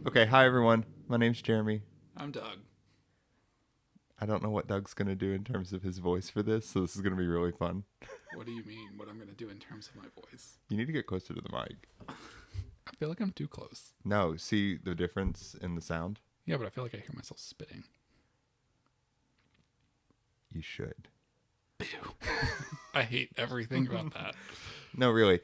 Okay, hi everyone. My name's Jeremy. I'm Doug. I don't know what Doug's going to do in terms of his voice for this, so this is going to be really fun. What do you mean? What I'm going to do in terms of my voice? You need to get closer to the mic. I feel like I'm too close. No, see the difference in the sound? Yeah, but I feel like I hear myself spitting. You should. Ew. I hate everything about that. No, really.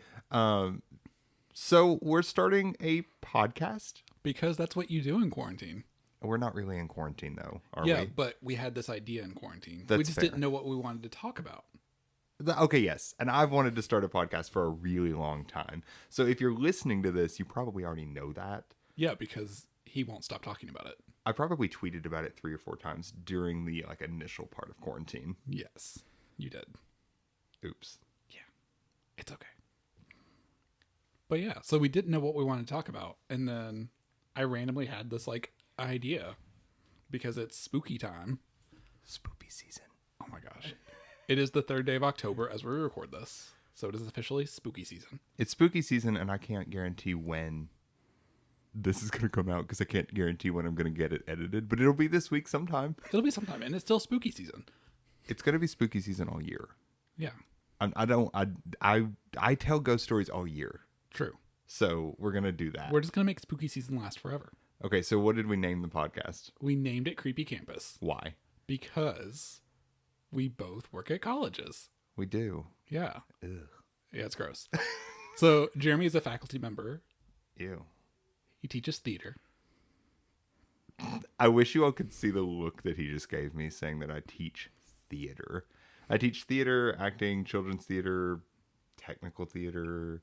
So we're starting a podcast. Because that's what you do in quarantine. We're not really in quarantine, though, are Yeah, we? but we had this idea in quarantine. That's we just fair. didn't know what we wanted to talk about. Okay, yes. And I've wanted to start a podcast for a really long time. So if you're listening to this, you probably already know that. Yeah, because he won't stop talking about it. I probably tweeted about it 3 or 4 times during the initial part of quarantine. Yes, you did. Oops. Yeah, it's okay. But yeah, so we didn't know what we wanted to talk about. And then I randomly had this idea because it's spooky time. Spooky season. Oh my gosh. It is the 3rd day of October as we record this. So it is officially spooky season. It's spooky season, and I can't guarantee when this is going to come out because I can't guarantee when I'm going to get it edited, but it'll be this week sometime. It'll be sometime, and it's still spooky season. It's going to be spooky season all year. Yeah, I tell ghost stories all year. true. So we're going to do that. We're just going to make spooky season last forever. Okay, so what did we name the podcast? We named it Creepy Campus Why? because we both work at colleges. We do. Yeah. Ugh. Yeah, it's gross. So Jeremy is a faculty member. Ew. He teaches theater. I wish you all could see the look that he just gave me saying that I teach theater. I teach theater, acting, children's theater, technical theater,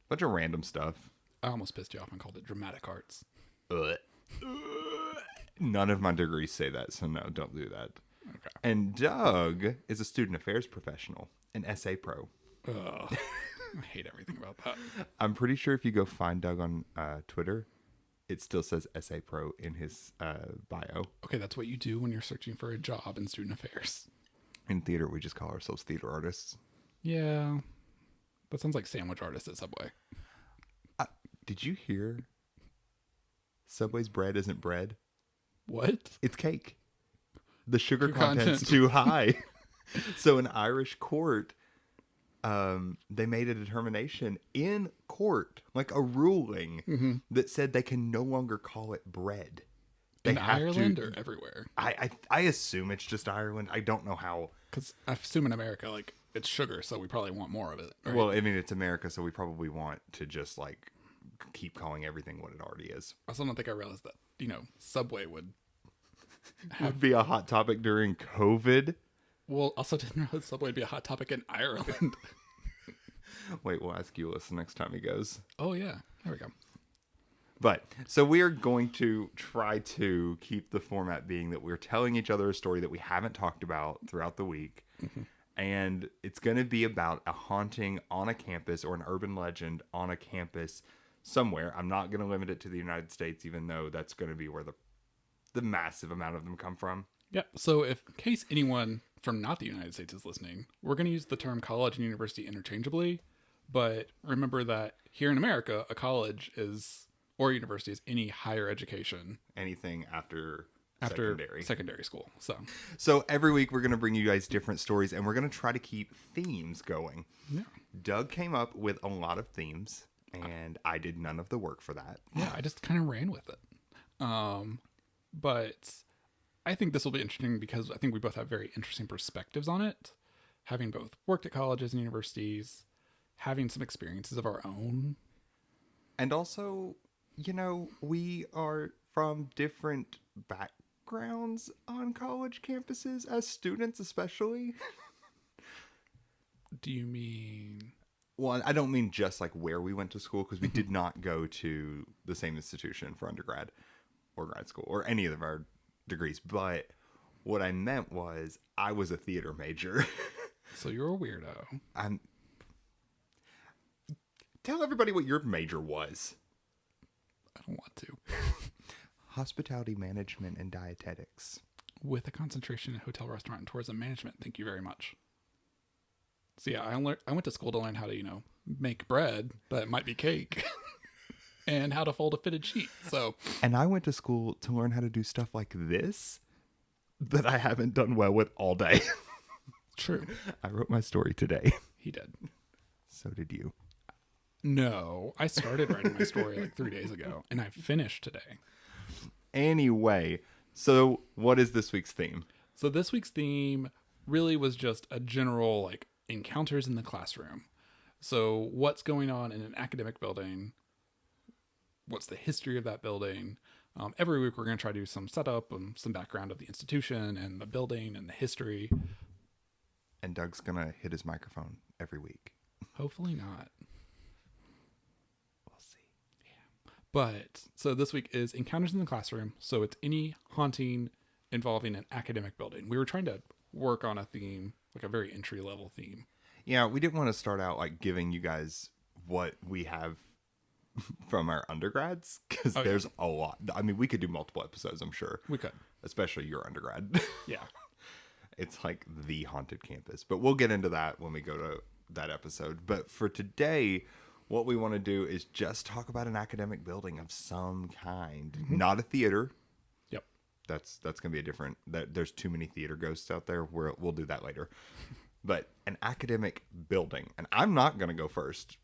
bunch of random stuff. I almost pissed you off and called it dramatic arts. Ugh. None of my degrees say that, so no, don't do that. Okay. And Doug is a student affairs professional, an SA pro. Ugh. I hate everything about that. I'm pretty sure if you go find Doug on Twitter, it still says SA pro in his bio. Okay, that's what you do when you're searching for a job in student affairs. In theater, we just call ourselves theater artists. Yeah. That sounds like sandwich artist at Subway. Did you hear Subway's bread isn't bread? What? It's cake. The sugar Your content's content. too high. So in Irish court, they made a determination in court, like a ruling, that said they can no longer call it bread. They In have Ireland to, or everywhere? I assume it's just Ireland. I don't know how. Because I assume in America, it's sugar, so we probably want more of it. Right? Well, I mean, it's America, so we probably want to just keep calling everything what it already is. I also don't think I realized that, Subway would Would be a hot topic during COVID. Well, also didn't realize Subway would be a hot topic in Ireland. Wait, we'll ask Euless the next time he goes. Oh, yeah. There we go. But, so we are going to try to keep the format being that we're telling each other a story that we haven't talked about throughout the week. Mm-hmm. And it's going to be about a haunting on a campus or an urban legend on a campus somewhere. I'm not going to limit it to the United States, even though that's going to be where the massive amount of them come from. Yeah. So in case anyone from not the United States is listening, we're going to use the term college and university interchangeably. But remember that here in America, a college or university is any higher education. Anything after secondary school. So every week we're going to bring you guys different stories, and we're going to try to keep themes going. Yeah. Doug came up with a lot of themes, and I did none of the work for that. Yeah, I just kind of ran with it. But I think this will be interesting because I think we both have very interesting perspectives on it. Having both worked at colleges and universities, having some experiences of our own. And also, we are from different backgrounds on college campuses, as students especially. Do you mean... Well, I don't mean just where we went to school, because we did not go to the same institution for undergrad or grad school or any of our degrees. But what I meant was I was a theater major. So you're a weirdo. Tell everybody what your major was. I don't want to. Hospitality management and dietetics. With a concentration in hotel, restaurant, and tourism management. Thank you very much. So yeah, I went to school to learn how to, make bread that might be cake. and how to fold a fitted sheet. So, And I went to school to learn how to do stuff like this that I haven't done well with all day. true. I wrote my story today. He did. So did you. No, I started writing my story like 3 days ago, and I finished today. Anyway, so what is this week's theme? So this week's theme really was just a general like encounters in the classroom. So what's going on in an academic building? What's the history of that building? Every week we're going to try to do some setup and some background of the institution and the building and the history. And Doug's going to hit his microphone every week. Hopefully not. We'll see. But so this week is encounters in the classroom. So it's any haunting involving an academic building. We were trying to work on a theme, like a very entry level theme. Yeah, we didn't want to start out like giving you guys what we have from our undergrads because there's a lot. I mean, we could do multiple episodes, I'm sure. We could. Especially your undergrad. Yeah. It's like the haunted campus. But we'll get into that when we go to that episode. But for today, what we want to do is just talk about an academic building of some kind. Mm-hmm. Not a theater. Yep. That's going to be a different... There's too many theater ghosts out there. We'll do that later. But an academic building. And I'm not going to go first.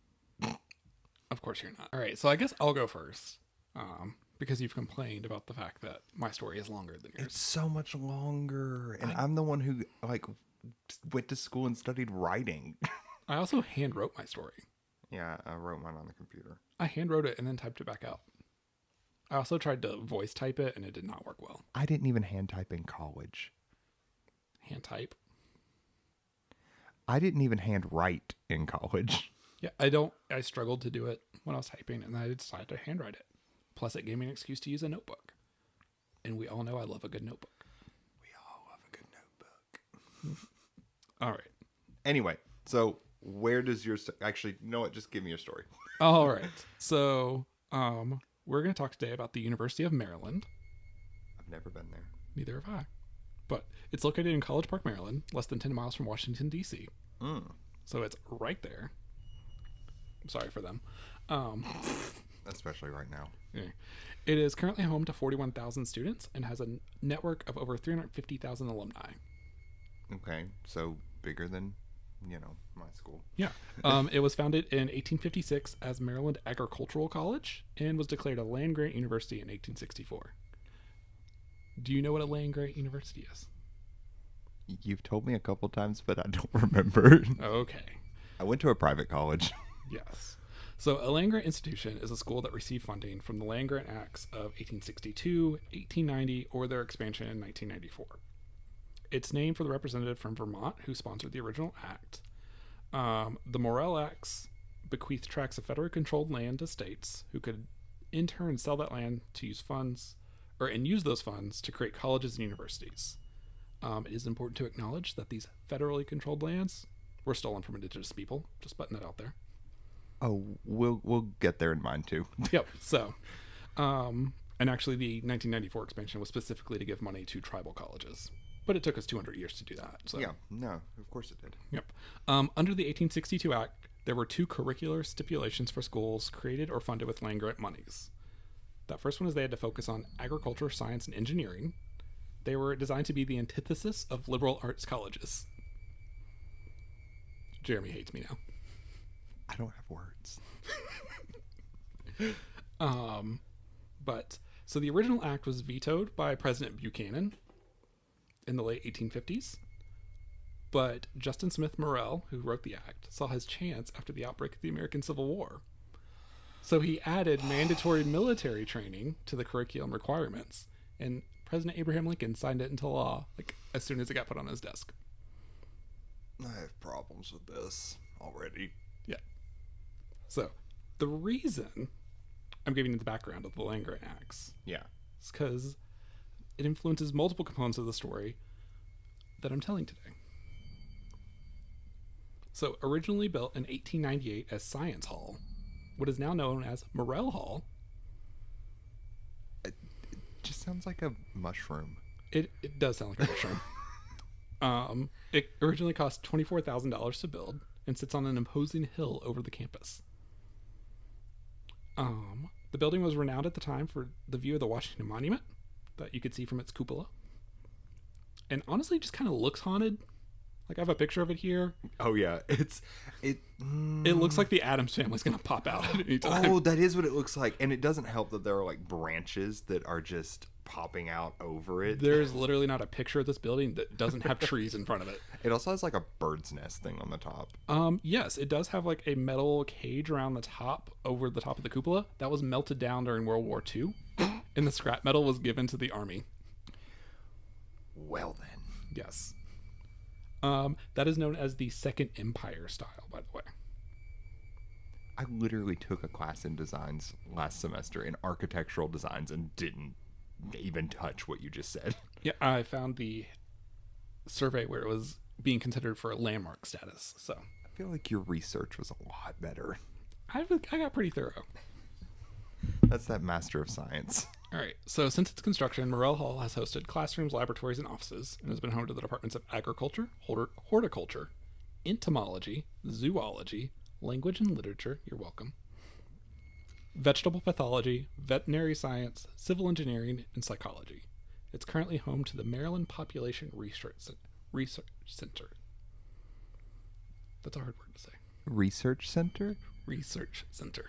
Of course you're not. All right, so I guess I'll go first. Because you've complained about the fact that my story is longer than yours. It's so much longer. And I'm the one who like went to school and studied writing. I also hand wrote my story. Yeah, I wrote mine on the computer. I hand wrote it and then typed it back out. I also tried to voice type it and it did not work well. I didn't even hand type in college. Hand type? I didn't even hand write in college. Yeah, I struggled to do it when I was typing and I decided to handwrite it. Plus it gave me an excuse to use a notebook. And we all know I love a good notebook. We all love a good notebook. All right. Anyway, so where does your... Actually, you know what? Just give me your story. All right. So, we're going to talk today about the University of Maryland. I've never been there. Neither have I. But it's located in College Park, Maryland, less than 10 miles from Washington, D.C. So it's right there. I'm sorry for them. Especially right now. Yeah. It is currently home to 41,000 students and has a network of over 350,000 alumni. Okay, so bigger than, my school. Yeah. It was founded in 1856 as Maryland Agricultural College and was declared a land-grant university in 1864. Do you know what a land-grant university is? You've told me a couple times, but I don't remember. Okay. I went to a private college. Yes. So a land-grant institution is a school that received funding from the Land Grant Acts of 1862, 1890, or their expansion in 1994. It's named for the representative from Vermont who sponsored the original act. The Morrill Acts bequeathed tracts of federally controlled land to states who could in turn sell that land to use funds, and use those funds to create colleges and universities. It is important to acknowledge that these federally controlled lands were stolen from indigenous people. Just putting that out there. Oh, we'll get there in mind too. Yep. So, and actually the 1994 expansion was specifically to give money to tribal colleges, but it took us 200 years to do that. So. Yeah, no, of course it did. Yep. Under the 1862 Act, there were two curricular stipulations for schools created or funded with land grant monies. That first one is they had to focus on agriculture, science, and engineering. They were designed to be the antithesis of liberal arts colleges. Jeremy hates me now. I don't have words. But so the original act was vetoed by President Buchanan in the late 1850s. But Justin Smith Morrill, who wrote the act, saw his chance after the outbreak of the American Civil War. So he added mandatory military training to the curriculum requirements, and President Abraham Lincoln signed it into law as soon as it got put on his desk. I have problems with this already. Yeah. So the reason I'm giving you the background of the Land Grant Acts, is because it influences multiple components of the story that I'm telling today. So originally built in 1898 as Science Hall, what is now known as Morrill Hall. It just sounds like a mushroom. It does sound like a mushroom. It originally cost $24,000 to build and sits on an imposing hill over the campus. The The building was renowned at the time for the view of the Washington Monument that you could see from its cupola. And honestly, it just kind of looks haunted. Like, I have a picture of it here. Oh, yeah. It looks like the Addams family's going to pop out at any time. Oh, that is what it looks like. And it doesn't help that there are, like, branches that are just popping out over it. There's literally not a picture of this building that doesn't have trees in front of it. It also has, like, a bird's nest thing on the top. Yes, it does have, like, a metal cage around the top, over the top of the cupola. That was melted down during World War II. And the scrap metal was given to the army. Well, then. Yes. That is known as the Second Empire style, by the way. I literally took a class in designs last semester in architectural designs and didn't even touch what you just said. Yeah, I found the survey where it was being considered for a landmark status. So I feel like your research was a lot better. I got pretty thorough. That's that Master of Science. All right. So since its construction, Morrell Hall has hosted classrooms, laboratories, and offices, and has been home to the departments of agriculture, horticulture, entomology, zoology, language and literature. You're welcome. Vegetable pathology, veterinary science, civil engineering, and psychology. It's currently home to the Maryland Population Research Center. That's a hard word to say. Research Center? Research Center.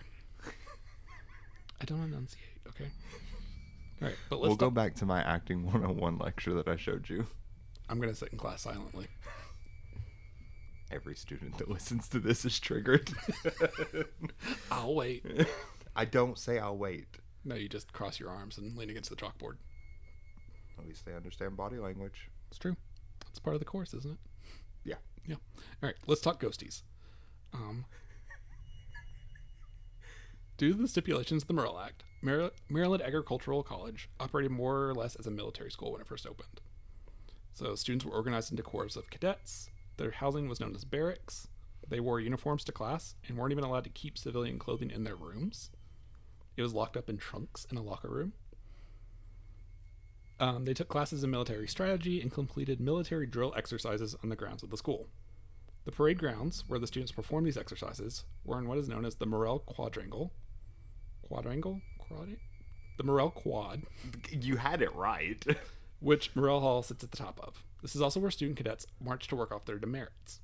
I don't enunciate, okay? All right, but we'll go back to my acting 101 lecture that I showed you. I'm going to sit in class silently. Every student that listens to this is triggered. I'll wait. I don't say I'll wait. No, you just cross your arms and lean against the chalkboard. At least they understand body language. It's true. It's part of the course, isn't it? Yeah. Yeah. All right, let's talk ghosties. Due to the stipulations of the Morrill Act, Maryland Agricultural College operated more or less as a military school when it first opened. So students were organized into corps of cadets. Their housing was known as barracks. They wore uniforms to class and weren't even allowed to keep civilian clothing in their rooms. It was locked up in trunks in a locker room. They took classes in military strategy and completed military drill exercises on the grounds of the school. The parade grounds, where the students performed these exercises, were in what is known as the Morrell Quadrangle. The Morrell Quad. You had it right. Which Morrell Hall sits at the top of. This is also where student cadets march to work off their demerits.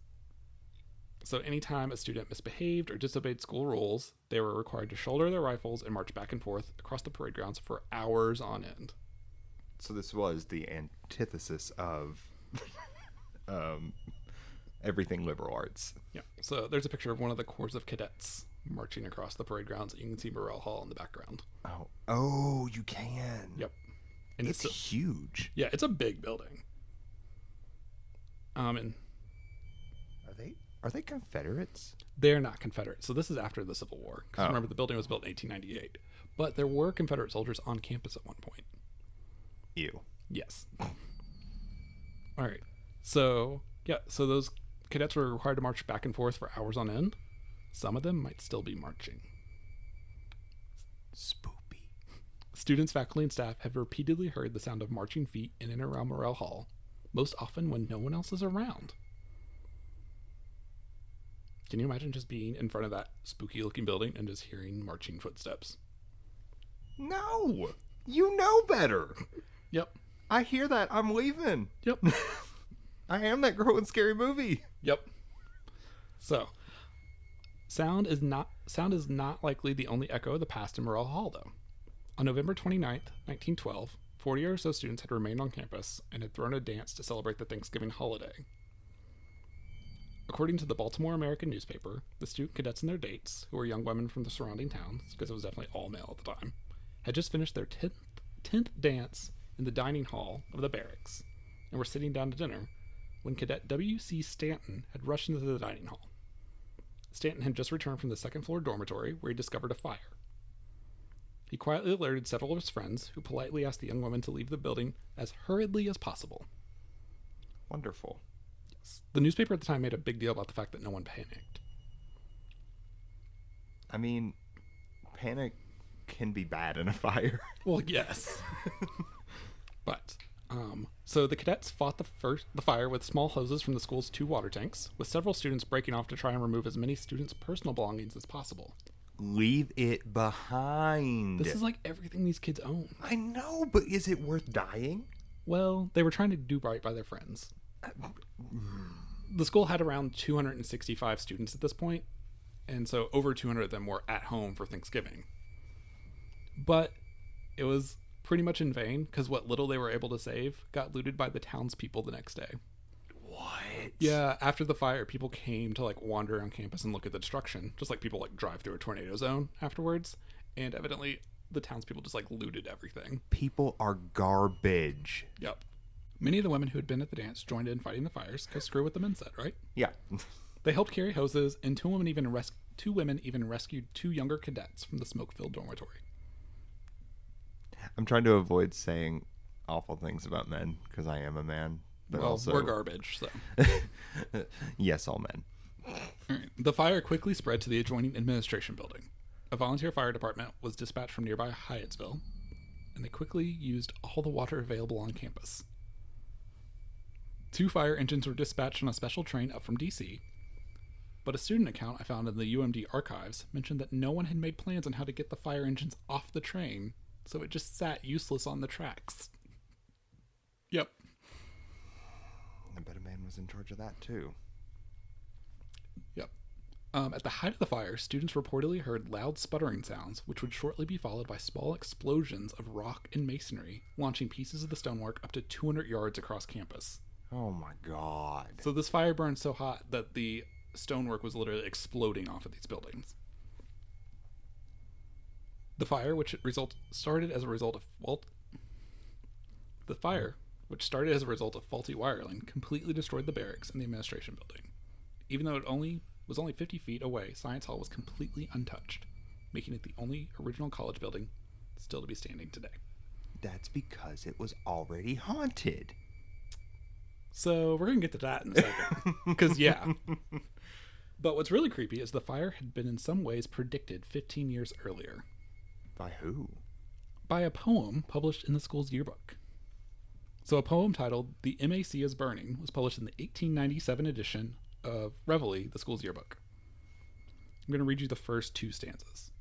So anytime a student misbehaved or disobeyed school rules, they were required to shoulder their rifles and march back and forth across the parade grounds for hours on end. So this was the antithesis of everything liberal arts. Yeah. So there's a picture of one of the corps of cadets marching across the parade grounds. You can see Morrell Hall in the background. Oh, you can. Yep. And it's huge. Yeah, it's a big building. And are they Confederates? They're not Confederates. So this is after the Civil War. Because remember, the building was built in 1898. But there were Confederate soldiers on campus at one point. Ew. Yes. All right. So, yeah. So those cadets were required to march back and forth for hours on end. Some of them might still be marching. Spoopy. Students, faculty, and staff have repeatedly heard the sound of marching feet in and around Morrell Hall, most often when no one else is around. Can you imagine just being in front of that spooky-looking building and just hearing marching footsteps? No! You know better! Yep. I hear that. I'm leaving. Yep. I am that girl in Scary Movie. Yep. So, sound is not likely the only echo of the past in Morrell Hall, though. On November 29th, 1912, 40 or so students had remained on campus and had thrown a dance to celebrate the Thanksgiving holiday. According to the Baltimore American newspaper, the student cadets and their dates, who were young women from the surrounding towns, because it was definitely all male at the time, had just finished their 10th dance in the dining hall of the barracks and were sitting down to dinner when Cadet W.C. Stanton had rushed into the dining hall. Stanton had just returned from the second-floor dormitory where he discovered a fire. He quietly alerted several of his friends, who politely asked the young women to leave the building as hurriedly as possible. Wonderful. Yes. The newspaper at the time made a big deal about the fact that no one panicked. I mean, panic can be bad in a fire. Well, yes. But, so the cadets fought the fire with small hoses from the school's 2 water tanks, with several students breaking off to try and remove as many students' personal belongings as possible. Leave it behind. This is like everything these kids own. I know, but is it worth dying? Well, they were trying to do right by their friends. The school had around 265 students at this point, and so over 200 of them were at home for Thanksgiving. But it was pretty much in vain, because what little they were able to save got looted by the townspeople the next day. What? Yeah, after the fire, people came to like wander around campus and look at the destruction, just like people like drive through a tornado zone afterwards. And evidently, the townspeople just like looted everything. People are garbage. Yep. Many of the women who had been at the dance joined in fighting the fires, because screw what the men said, right? Yeah. They helped carry hoses, and two women even rescued two younger cadets from the smoke-filled dormitory. I'm trying to avoid saying awful things about men because I am a man. But Well, also, we're garbage, so. yes, all men. All right. The fire quickly spread to the adjoining administration building. A volunteer fire department was dispatched from nearby Hyattsville, and they quickly used all the water available on campus. 2 fire engines were dispatched on a special train up from DC, but a student account I found in the UMD archives mentioned that no one had made plans on how to get the fire engines off the train, so it just sat useless on the tracks. Yep. I bet a man was in charge of that too. Yep. At the height of the fire, students reportedly heard loud sputtering sounds, which would shortly be followed by small explosions of rock and masonry, launching pieces of the stonework up to 200 yards across campus. Oh my god. So this fire burned so hot that the stonework was literally exploding off of these buildings. The fire, which started as a result of faulty wiring, completely destroyed the barracks and the administration building. Even though it was only 50 feet away, Science Hall was completely untouched, making it the only original college building still to be standing today. That's because it was already haunted. So we're going to get to that in a second. Because, yeah. But what's really creepy is the fire had been in some ways predicted 15 years earlier. By who? By a poem published in the school's yearbook. So a poem titled The MAC is Burning was published in the 1897 edition of Reveille, the school's yearbook. I'm going to read you the first 2 stanzas.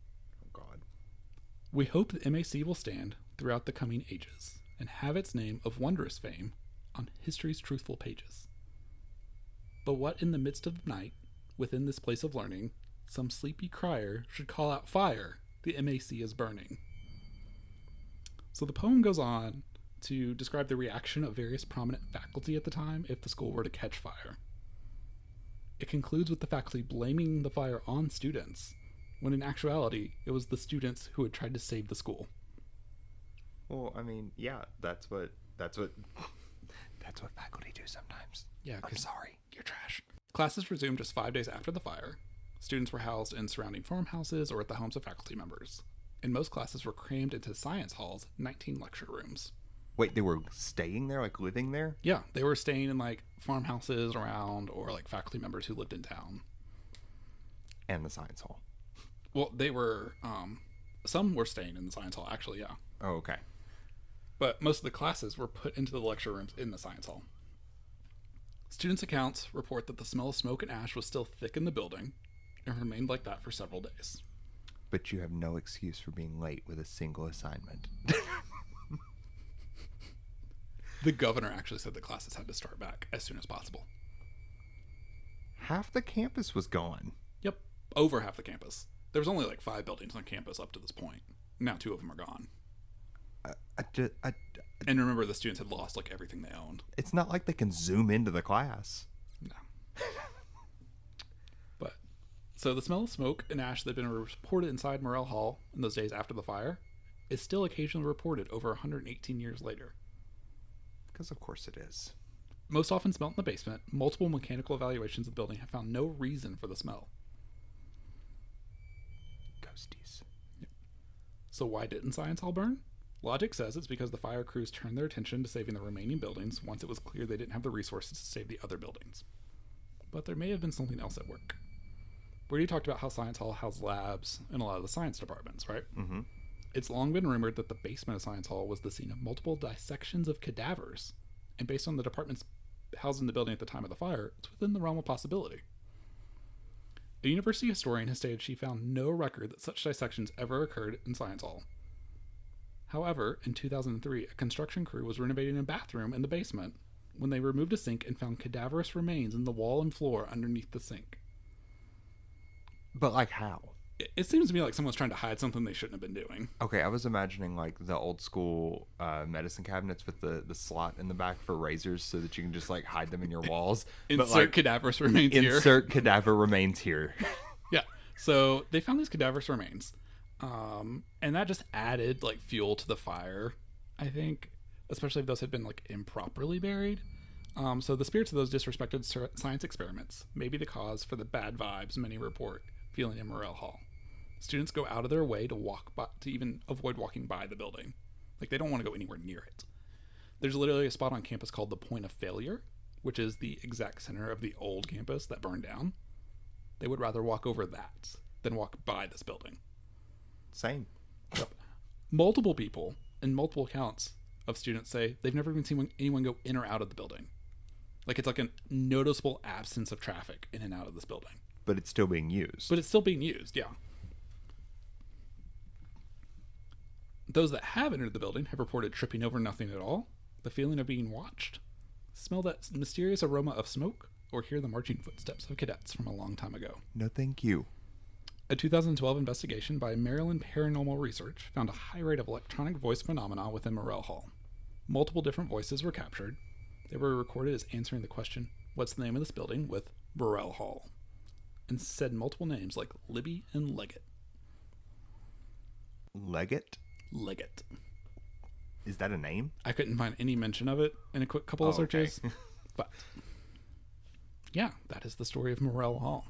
Oh God. We hope the MAC will stand throughout the coming ages and have its name of wondrous fame on history's truthful pages. But what in the midst of the night, within this place of learning, some sleepy crier should call out fire, the MAC is burning. So the poem goes on to describe the reaction of various prominent faculty at the time if the school were to catch fire. It concludes with the faculty blaming the fire on students, when in actuality it was the students who had tried to save the school. Well, I mean, yeah, that's what faculty do sometimes. Yeah, I'm sorry. You're trash. Classes resumed just 5 days after the fire. Students were housed in surrounding farmhouses or at the homes of faculty members. And most classes were crammed into Science Hall's 19 lecture rooms. Wait, they were staying there, like living there? Yeah, they were staying in like farmhouses around or like faculty members who lived in town. And the science hall. Well, they were, some were staying in the Science Hall, actually, yeah. Oh, okay. But most of the classes were put into the lecture rooms in the Science Hall. Students' accounts report that the smell of smoke and ash was still thick in the building and remained like that for several days. But you have no excuse for being late with a single assignment. The governor actually said the classes had to start back as soon as possible. Half the campus was gone. Yep, over half the campus. There was only like 5 buildings on campus up to this point. Now 2 of them are gone. And remember, the students had lost like everything they owned. It's not like they can zoom into the class. No. But, so the smell of smoke and ash that had been reported inside Morrell Hall in those days after the fire is still occasionally reported over 118 years later. Because of course it is. Most often smelt in the basement, multiple mechanical evaluations of the building have found no reason for the smell. Ghosties. Yep. So why didn't Science Hall burn? Logic says it's because the fire crews turned their attention to saving the remaining buildings once it was clear they didn't have the resources to save the other buildings. But there may have been something else at work. We already talked about how Science Hall has labs in a lot of the science departments, right? Mm-hmm. It's long been rumored that the basement of Science Hall was the scene of multiple dissections of cadavers, and based on the departments housed in the building at the time of the fire, it's within the realm of possibility. A university historian has stated she found no record that such dissections ever occurred in Science Hall. However, in 2003, a construction crew was renovating a bathroom in the basement when they removed a sink and found cadaverous remains in the wall and floor underneath the sink. But, like, how? It seems to me like someone's trying to hide something they shouldn't have been doing. Okay, I was imagining, like, the old school medicine cabinets with the slot in the back for razors so that you can just, like, hide them in your walls. Insert but, like, cadaverous remains here. Insert cadaver remains here. Yeah. So they found these cadaverous remains. And that just added, like, fuel to the fire, I think. Especially if those had been, like, improperly buried. So the spirits of those disrespected science experiments may be the cause for the bad vibes many report feeling in Morrell Hall. Students go out of their way to even avoid walking by the building. Like, they don't want to go anywhere near it. There's literally a spot on campus called the Point of Failure, which is the exact center of the old campus that burned down. They would rather walk over that than walk by this building. Same. Yep. Multiple people and multiple accounts of students say they've never even seen anyone go in or out of the building. Like, it's like a noticeable absence of traffic in and out of this building. But it's still being used. But it's still being used, yeah. Those that have entered the building have reported tripping over nothing at all, the feeling of being watched, smell that mysterious aroma of smoke, or hear the marching footsteps of cadets from a long time ago. No, thank you. A 2012 investigation by Maryland Paranormal Research found a high rate of electronic voice phenomena within Morrell Hall. Multiple different voices were captured. They were recorded as answering the question, "What's the name of this building?" with Morrell Hall, and said multiple names like Libby and Leggett. Leggett? Leggett. Is that a name? I couldn't find any mention of it in a quick couple of searches. Okay. But yeah, that is the story of Morrell Hall.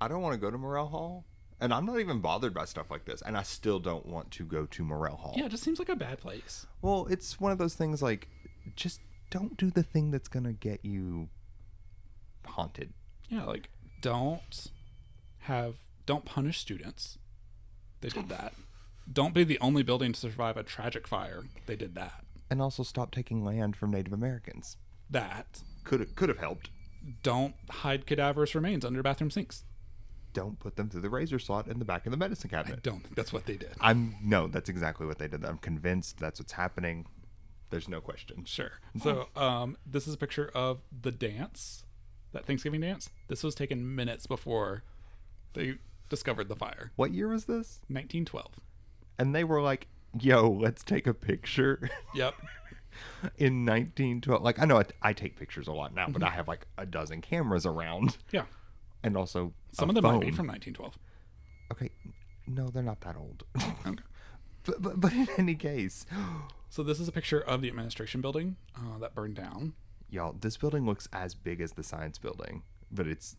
I don't want to go to Morrell Hall. And I'm not even bothered by stuff like this. And I still don't want to go to Morrell Hall. Yeah, it just seems like a bad place. Well, it's one of those things like, just don't do the thing that's going to get you haunted. Yeah, like, don't punish students. They did that. Don't be the only building to survive a tragic fire. They did that. And also stop taking land from Native Americans. That. Could have helped. Don't hide cadaverous remains under bathroom sinks. Don't put them through the razor slot in the back of the medicine cabinet. I don't think that's what they did. No, that's exactly what they did. I'm convinced that's what's happening. There's no question. Sure. So, this is a picture of the dance, that Thanksgiving dance. This was taken minutes before they discovered the fire. What year was this? 1912. And they were like, yo, let's take a picture. Yep. In 1912. Like, I know I take pictures a lot now, but I have like a dozen cameras around. Yeah. And also some of them might be from 1912. Okay. No, they're not that old. Okay. But in any case. So this is a picture of the administration building that burned down. Y'all, this building looks as big as the science building, but it's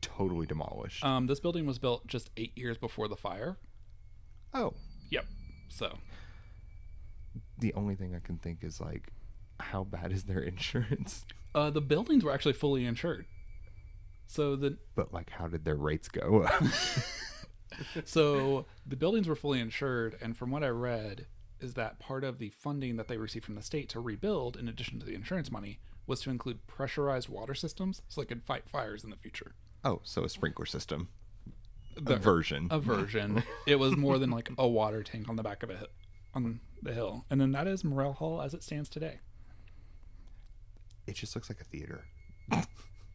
totally demolished. This building was built just 8 years before the fire. Oh. Yep. So. The only thing I can think is, like, how bad is their insurance? The buildings were actually fully insured. But, like, how did their rates go? So the buildings were fully insured, and from what I read is that part of the funding that they received from the state to rebuild, in addition to the insurance money, was to include pressurized water systems so they could fight fires in the future. Oh, so a sprinkler system. A version. It was more than like a water tank on the back of on the hill. And then that is Morrell Hall as it stands today. It just looks like a theater.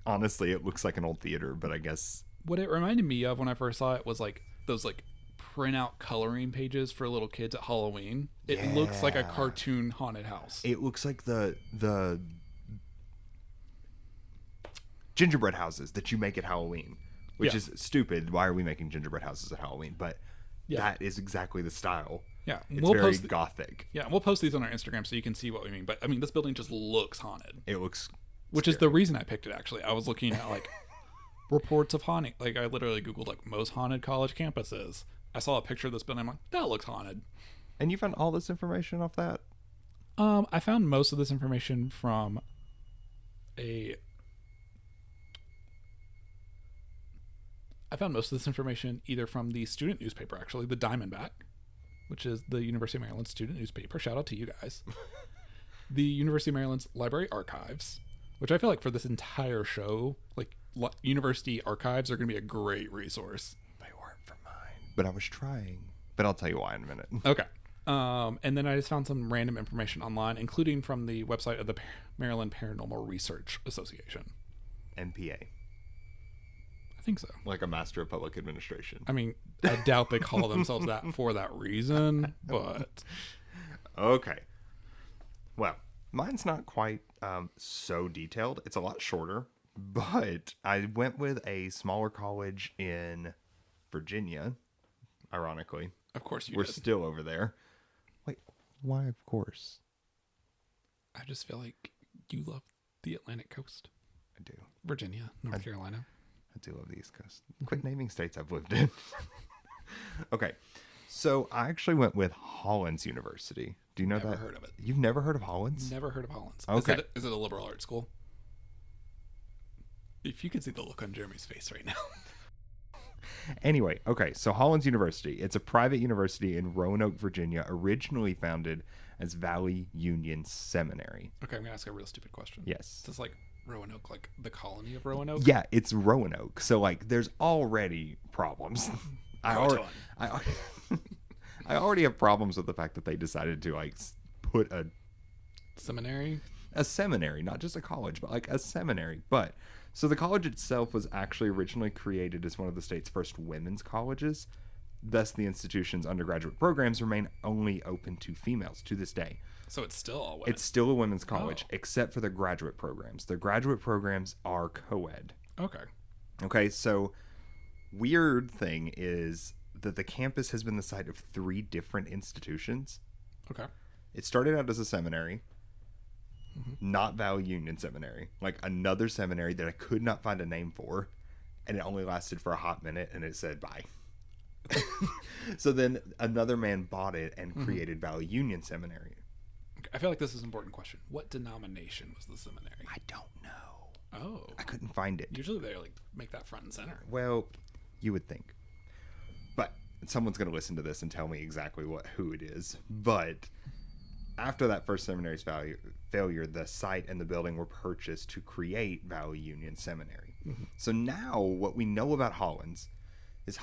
Honestly, it looks like an old theater, but I guess... What it reminded me of when I first saw it was like those like print-out coloring pages for little kids at Halloween. It looks like a cartoon haunted house. It looks like the gingerbread houses that you make at Halloween, which is stupid. Why are we making gingerbread houses at Halloween? But that is exactly the style. Yeah, it's very gothic. Yeah, we'll post these on our Instagram so you can see what we mean. But I mean, this building just looks haunted. It looks Which is the reason I picked it, actually. I was looking at, like, reports of haunting. Like, I literally Googled, like, most haunted college campuses. I saw a picture of this building. I'm like, that looks haunted. And you found all this information off that? I found most of this information from I found most of this information either from the student newspaper, actually, the Diamondback, which is the University of Maryland student newspaper. Shout out to you guys. The University of Maryland's Library Archives, which I feel like for this entire show, like, university archives are going to be a great resource. They weren't for mine, but I was trying. But I'll tell you why in a minute. Okay. And then I just found some random information online, including from the website of the Maryland Paranormal Research Association. MPA. I think so. Like a Master of Public Administration. I mean, I doubt they call themselves that for that reason, but... Okay. Well, mine's not quite so detailed. It's a lot shorter, but I went with a smaller college in Virginia, ironically. Of course you We're did. still over there. Wait, why of course? I just feel like you love the Atlantic coast. I do. Virginia, North Carolina. I do love the East Coast. Quit naming states I've lived in. Okay. So I actually went with Hollins University. Do you know Never that? heard of it. You've never heard of Hollins? Never heard of Hollins. Okay. Is it a liberal arts school? If you could see the look on Jeremy's face right now. Anyway, okay, so Hollins University. It's a private university in Roanoke, Virginia, originally founded as Valley Union Seminary. Okay, I'm going to ask a real stupid question. Yes. Is this like Roanoke, like the colony of Roanoke? Yeah, it's Roanoke. So, like, there's already problems. I already have problems with the fact that they decided to, like, put a seminary, not just a college, but like a seminary. But so the college itself was actually originally created as one of the state's first women's colleges. Thus, the institution's undergraduate programs remain only open to females to this day. So it's still all women. It's still a women's college, except for the graduate programs. The graduate programs are co-ed. Okay. Okay, so weird thing is that the campus has been the site of 3 different institutions. Okay. It started out as a seminary. Not Valley Union Seminary, like another seminary that I could not find a name for, and it only lasted for a hot minute and it said bye. So then another man bought it and created Valley Union Seminary. I feel like this is an important question. What denomination was the seminary? I don't know. Oh. I couldn't find it. Usually they like make that front and center. Well, you would think. But someone's going to listen to this and tell me exactly who it is. But after that first seminary's failure, the site and the building were purchased to create Valley Union Seminary. So now what we know about Hollins is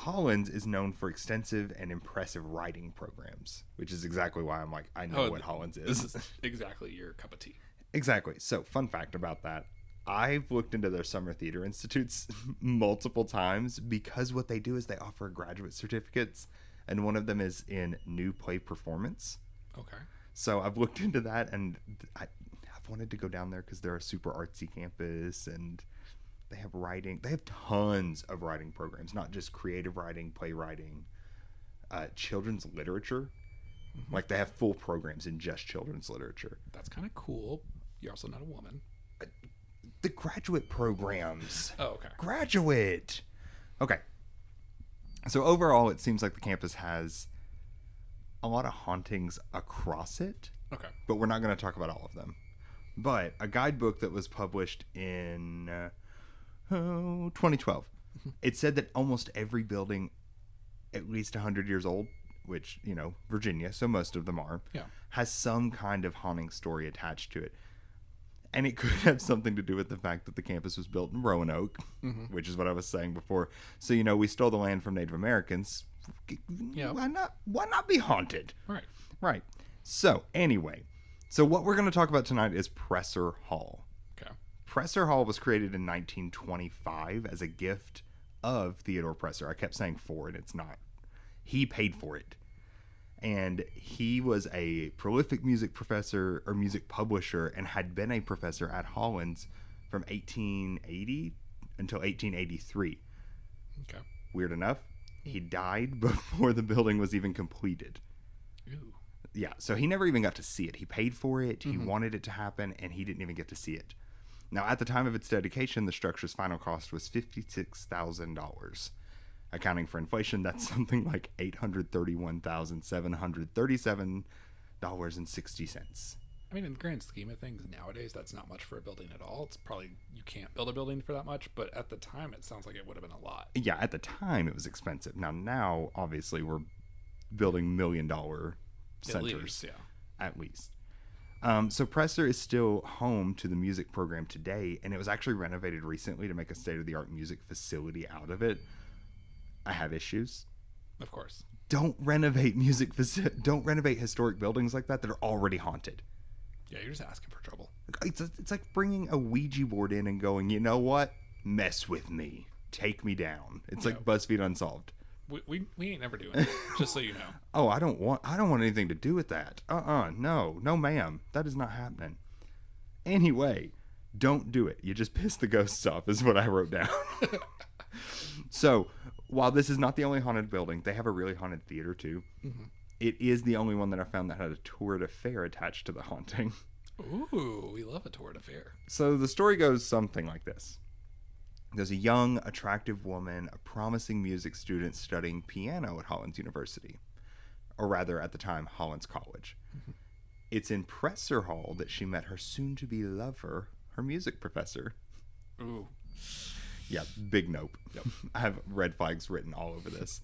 known for extensive and impressive writing programs, which is exactly why I'm like, I know what Hollins is. This is exactly your cup of tea. Exactly. So fun fact about that. I've looked into their summer theater institutes multiple times because what they do is they offer graduate certificates, and one of them is in new play performance. Okay. So I've looked into that, and I've wanted to go down there because they're a super artsy campus, and they have writing. They have tons of writing programs, not just creative writing, playwriting, children's literature. Like they have full programs in just children's literature. That's kind of cool. You're also not a woman. The graduate programs. Oh, okay. Graduate. Okay. So overall, it seems like the campus has a lot of hauntings across it. Okay. But we're not going to talk about all of them. But a guidebook that was published in 2012, it said that almost every building, at least 100 years old, which, you know, Virginia, so most of them are, has some kind of haunting story attached to it. And it could have something to do with the fact that the campus was built in Roanoke, which is what I was saying before. So, you know, we stole the land from Native Americans. Yeah. Why not be haunted? Right. So, anyway. So, what we're going to talk about tonight is Presser Hall. Okay. Presser Hall was created in 1925 as a gift of Theodore Presser. I kept saying for, and it's not. He paid for it. And he was a prolific music professor or music publisher and had been a professor at Hollins from 1880 until 1883. Okay. Weird enough, he died before the building was even completed. Ooh. Yeah, so he never even got to see it. He paid for it, he wanted it to happen, and he didn't even get to see it. Now, at the time of its dedication, the structure's final cost was $56,000. Accounting for inflation, that's something like $831,737.60. I mean, in the grand scheme of things, nowadays, that's not much for a building at all. It's probably, you can't build a building for that much, but at the time, it sounds like it would have been a lot. Yeah, at the time, it was expensive. Now, obviously, we're building $1 million centers. At least, yeah. At least. So Presser is still home to the music program today, and it was actually renovated recently to make a state-of-the-art music facility out of it. I have issues. Of course. Don't renovate historic buildings like that are already haunted. Yeah, you're just asking for trouble. It's like bringing a Ouija board in and going, you know what? Mess with me. Take me down. It's like BuzzFeed Unsolved. We ain't never doing it, just so you know. Oh, I don't want anything to do with that. No, ma'am. That is not happening. Anyway, don't do it. You just piss the ghosts off is what I wrote down. So, while this is not the only haunted building, they have a really haunted theater too. Mm-hmm. It is the only one that I found that had a tour de fair attached to the haunting. Ooh, we love a tour de fair. So the story goes something like this. There's a young, attractive woman, a promising music student studying piano at Hollins University. Or rather, at the time, Hollins College. Mm-hmm. It's in Presser Hall that she met her soon-to-be lover, her music professor. Ooh. Yeah, big nope. Yep. I have red flags written all over this.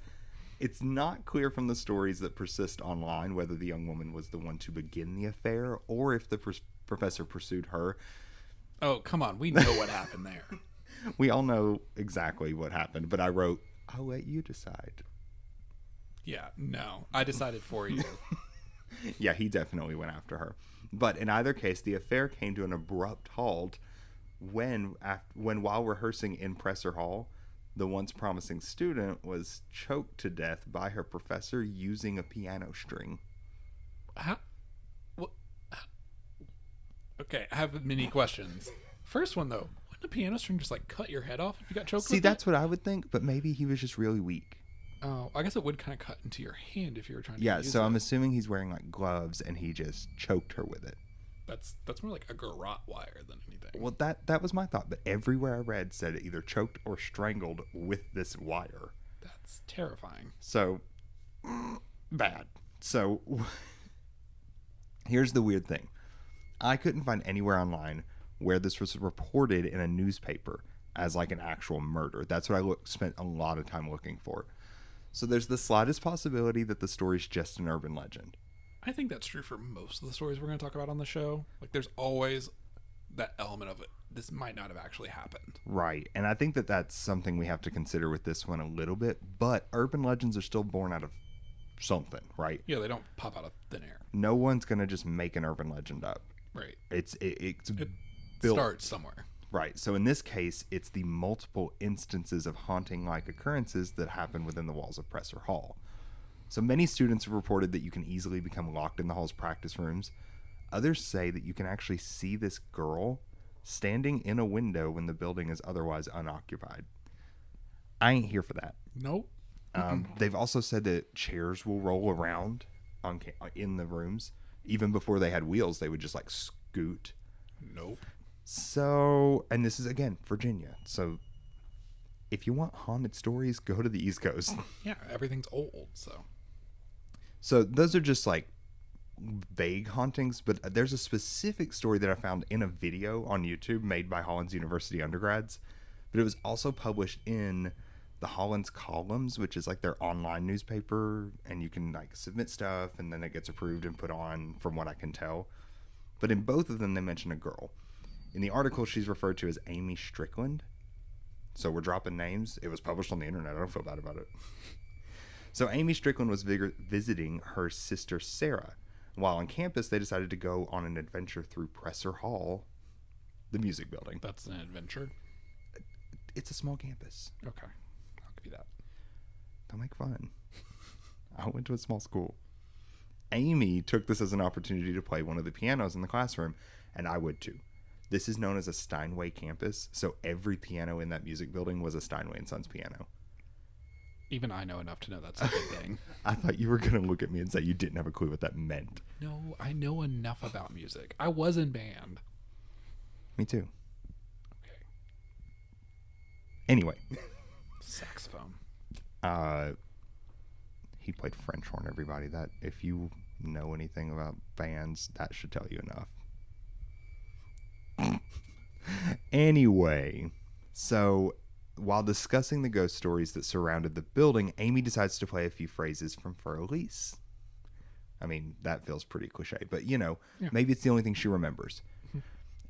It's not clear from the stories that persist online whether the young woman was the one to begin the affair or if the professor pursued her. Oh, come on. We know what happened there. We all know exactly what happened, but I wrote, I'll let you decide. Yeah, no. I decided for you. Yeah, he definitely went after her. But in either case, the affair came to an abrupt halt when while rehearsing in Presser Hall, the once promising student was choked to death by her professor using a piano string. How? What? Okay, I have many questions. First one, though. Wouldn't a piano string just, like, cut your head off if you got choked with it? See, that's what I would think, but maybe he was just really weak. Oh, I guess it would kind of cut into your hand if you were trying to use so it. I'm assuming he's wearing, like, gloves, and he just choked her with it. That's more like a garrote wire than anything. Well, that was my thought, but everywhere I read said it either choked or strangled with this wire. That's terrifying. So, bad. So, here's the weird thing. I couldn't find anywhere online where this was reported in a newspaper as like an actual murder. That's what I spent a lot of time looking for. So there's the slightest possibility that the story's just an urban legend. I think that's true for most of the stories we're going to talk about on the show. Like, there's always that element of it. This might not have actually happened. Right. And I think that that's something we have to consider with this one a little bit. But urban legends are still born out of something, right? Yeah, they don't pop out of thin air. No one's going to just make an urban legend up. Right. It built. Starts somewhere. Right. So in this case, it's the multiple instances of haunting-like occurrences that happen within the walls of Presser Hall. So many students have reported that you can easily become locked in the hall's practice rooms. Others say that you can actually see this girl standing in a window when the building is otherwise unoccupied. I ain't here for that. Nope. They've also said that chairs will roll around in the rooms. Even before they had wheels, they would just like scoot. Nope. So, and this is again Virginia. So, if you want haunted stories, go to the East Coast. Yeah, everything's old. So those are just like vague hauntings, but there's a specific story that I found in a video on YouTube made by Hollins University undergrads, but it was also published in the Hollins Columns, which is like their online newspaper, and you can like submit stuff and then it gets approved and put on, from what I can tell. But in both of them, they mention a girl. In the article, she's referred to as Amy Strickland. So we're dropping names. It was published on the internet. I don't feel bad about it. So Amy Strickland was visiting her sister Sarah. While on campus, they decided to go on an adventure through Presser Hall, the music building. That's an adventure? It's a small campus. Okay. I'll give you that. Don't make fun. I went to a small school. Amy took this as an opportunity to play one of the pianos in the classroom, and I would too. This is known as a Steinway campus, so every piano in that music building was a Steinway & Sons piano. Even I know enough to know that's a good thing. I thought you were going to look at me and say you didn't have a clue what that meant. No, I know enough about music. I was in band. Me too. Okay. Anyway. Saxophone. He played French horn, everybody. That, if you know anything about bands, that should tell you enough. Anyway, so while discussing the ghost stories that surrounded the building, Amy decides to play a few phrases from Fur Elise. I mean, that feels pretty cliche, but Yeah. maybe it's the only thing she remembers.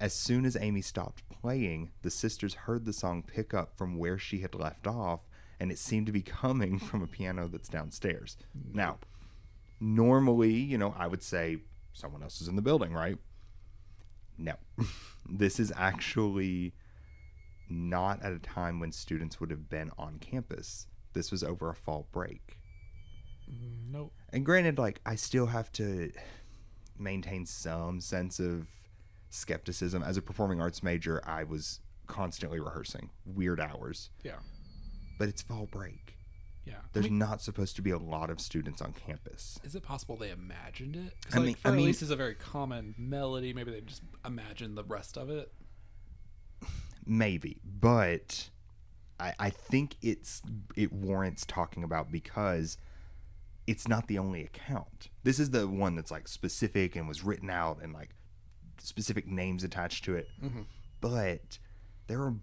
As soon as Amy stopped playing, the sisters heard the song pick up from where she had left off, and it seemed to be coming from a piano that's downstairs. Now, normally, I would say someone else is in the building, right? No. This is actually not at a time when students would have been on campus. This was over a fall break. Nope. And granted, I still have to maintain some sense of skepticism. As a performing arts major, I was constantly rehearsing weird hours. Yeah. But it's fall break. Yeah. There's not supposed to be a lot of students on campus. Is it possible they imagined it? Because at least it's a very common melody. Maybe they just imagined the rest of it. Maybe, but I think it warrants talking about because it's not the only account. This is the one that's specific and was written out and specific names attached to it. Mm-hmm. But there are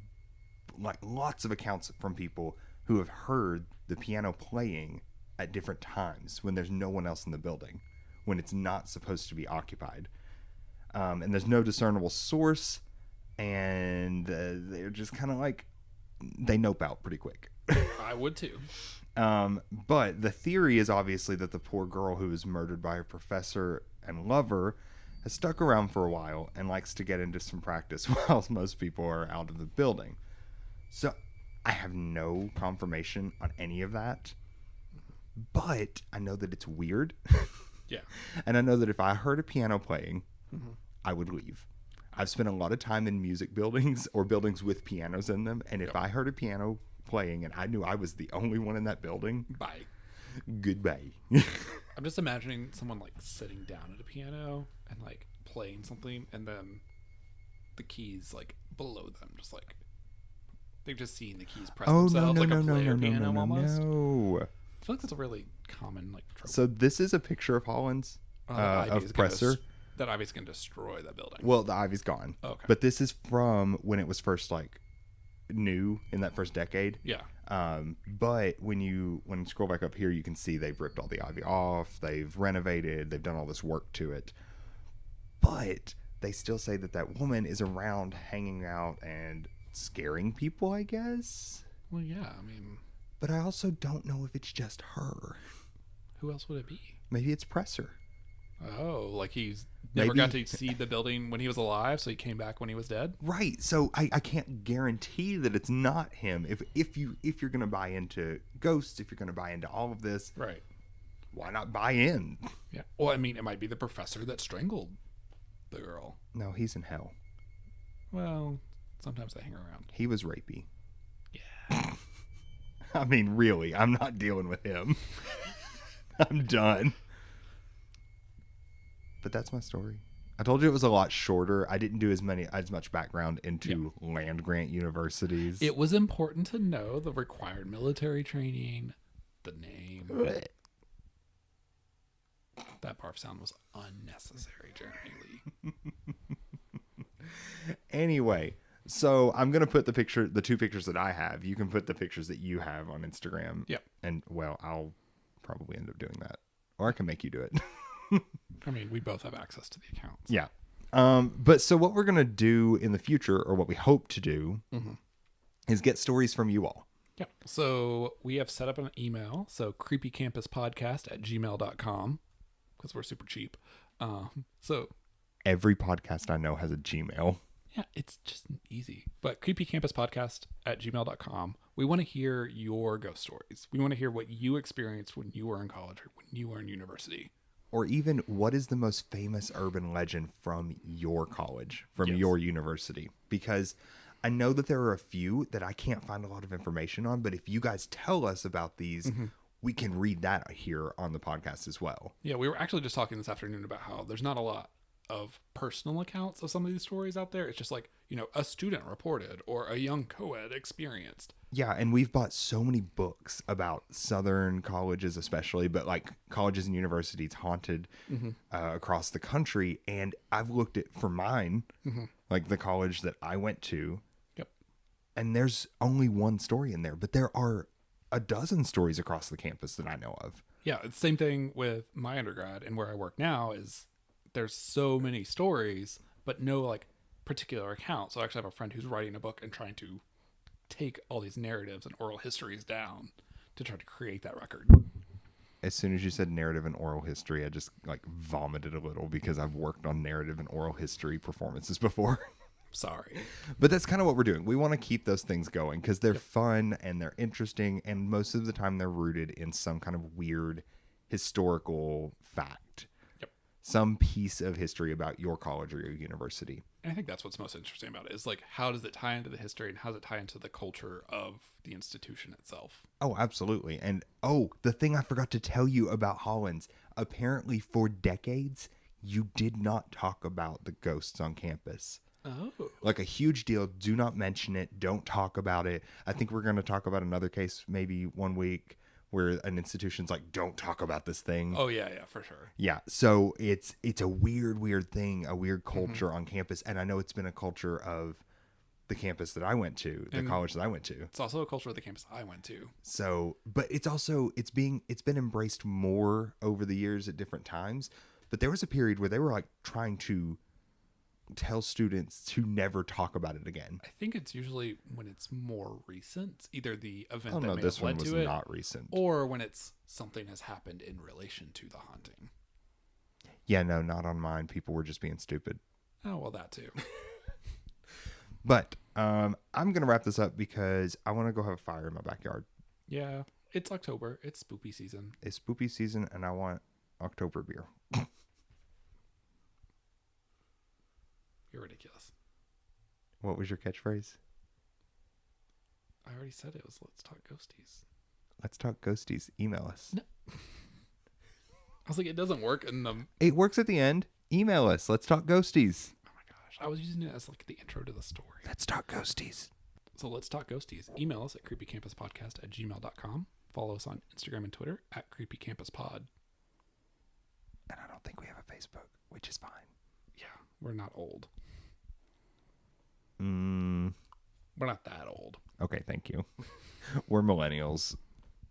lots of accounts from people who have heard the piano playing at different times when there's no one else in the building, when it's not supposed to be occupied. And there's no discernible source, and they're just kind of they nope out pretty quick. I would too. But the theory is obviously that the poor girl who was murdered by her professor and lover has stuck around for a while and likes to get into some practice while most people are out of the building. So I have no confirmation on any of that, but I know that it's weird. Yeah. And I know that if I heard a piano playing, I would leave. I've spent a lot of time in music buildings or buildings with pianos in them, and if I heard a piano playing and I knew I was the only one in that building, bye. Goodbye. I'm just imagining someone sitting down at a piano and playing something, and then the keys below them, just they've just seen the keys press themselves a player piano almost. No. I feel that's a really common trope. So this is a picture of Hollins of Presser. That Ivy's gonna destroy that building. Well, the Ivy's gone. Okay. But this is from when it was first new in that first decade. Yeah. But when you scroll back up here, you can see they've ripped all the ivy off, they've renovated, they've done all this work to it. But they still say that woman is around hanging out and scaring people, I guess. Well, yeah, I mean. But I also don't know if it's just her. Who else would it be? Maybe it's Presser. Oh, he's never got to see the building when he was alive, so he came back when he was dead? Right. So I can't guarantee that it's not him. If you're going to buy into ghosts, if you're going to buy into all of this, right? Why not buy in? Yeah. Well, I mean, it might be the professor that strangled the girl. No, he's in hell. Well, sometimes they hang around. He was rapey. Yeah. I mean, really, I'm not dealing with him. I'm done. But that's my story. I told you it was a lot shorter. I didn't do as much background into land grant universities. It was important to know the required military training, the name. That barf sound was unnecessary, Jeremy Lee. Anyway, so I'm going to put the two pictures that I have. You can put the pictures that you have on Instagram. Yep. And, well, I'll probably end up doing that. Or I can make you do it. I mean, we both have access to the accounts. Yeah. But so what we're going to do in the future, or what we hope to do, is get stories from you all. Yeah. So we have set up an email. So creepycampuspodcast@gmail.com, because we're super cheap. So every podcast I know has a Gmail. Yeah, it's just easy. But creepycampuspodcast@gmail.com. We want to hear your ghost stories. We want to hear what you experienced when you were in college or when you were in university. Or even, what is the most famous urban legend from your college, from your university? Because I know that there are a few that I can't find a lot of information on, but if you guys tell us about these, we can read that here on the podcast as well. Yeah, we were actually just talking this afternoon about how there's not a lot of personal accounts of some of these stories out there. It's just a student reported or a young co-ed experienced. Yeah, and we've bought so many books about Southern colleges especially, but colleges and universities haunted across the country. And I've looked at, for mine, the college that I went to, and there's only one story in there, but there are a dozen stories across the campus that I know of. Yeah, it's the same thing with my undergrad and where I work now is there's so many stories, but no like particular account. So I actually have a friend who's writing a book and trying to take all these narratives and oral histories down to try to create that record. As soon as you said narrative and oral history, I just like vomited a little because I've worked on narrative and oral history performances before. Sorry. But that's kind of what we're doing. We want to keep those things going because they're fun and they're interesting. And most of the time they're rooted in some kind of weird historical fact. Yep. Some piece of history about your college or your university. And I think that's what's most interesting about it is like, how does it tie into the history and how does it tie into the culture of the institution itself? Oh, absolutely. And the thing I forgot to tell you about Hollins, apparently for decades, you did not talk about the ghosts on campus. Oh. Like a huge deal. Do not mention it. Don't talk about it. I think we're going to talk about another case maybe one week where an institution's like, don't talk about this thing. Oh, yeah, for sure. Yeah. So it's a weird thing, a weird culture on campus. And I know it's been a culture of the campus that I went to, the college that I went to. It's also a culture of the campus I went to. So, but it's also, it's been embraced more over the years at different times. But there was a period where they were like trying to tell students to never talk about it again. I think it's usually when it's more recent, either the event that no, may this have one led was to it, not recent. or when it's something has happened in relation to the haunting. Yeah, no, not on mine. People were just being stupid. Oh, well, that too. But I'm going to wrap this up because I want to go have a fire in my backyard. Yeah, it's October. It's spoopy season. It's spoopy season, and I want October beer. You're ridiculous. What was your catchphrase? I already said it was let's talk ghosties. Let's talk ghosties. Email us. No. I was like, it doesn't work in the... It works at the end. Email us. Let's talk ghosties. Oh my gosh. I was using it as like the intro to the story. Let's talk ghosties. So let's talk ghosties. Email us at creepycampuspodcast@gmail.com. Follow us on Instagram and Twitter at creepycampuspod. And I don't think we have a Facebook, which is fine. Yeah, we're not old. Mm. We're not that old. Okay, thank you. We're millennials.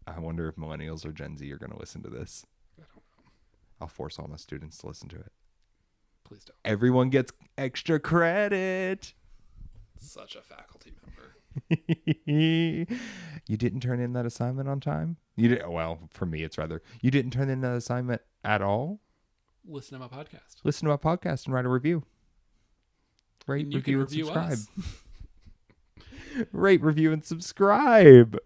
I wonder if millennials or Gen Z are going to listen to this. I don't know. I'll force all my students to listen to it. Please don't. Everyone gets extra credit. Such a faculty member. You didn't turn in that assignment on time? You did. Well, for me, it's rather, you didn't turn in that assignment at all? Listen to my podcast. Listen to my podcast and write a review. Rate, You review, can and review subscribe. us. Rate, review, and subscribe.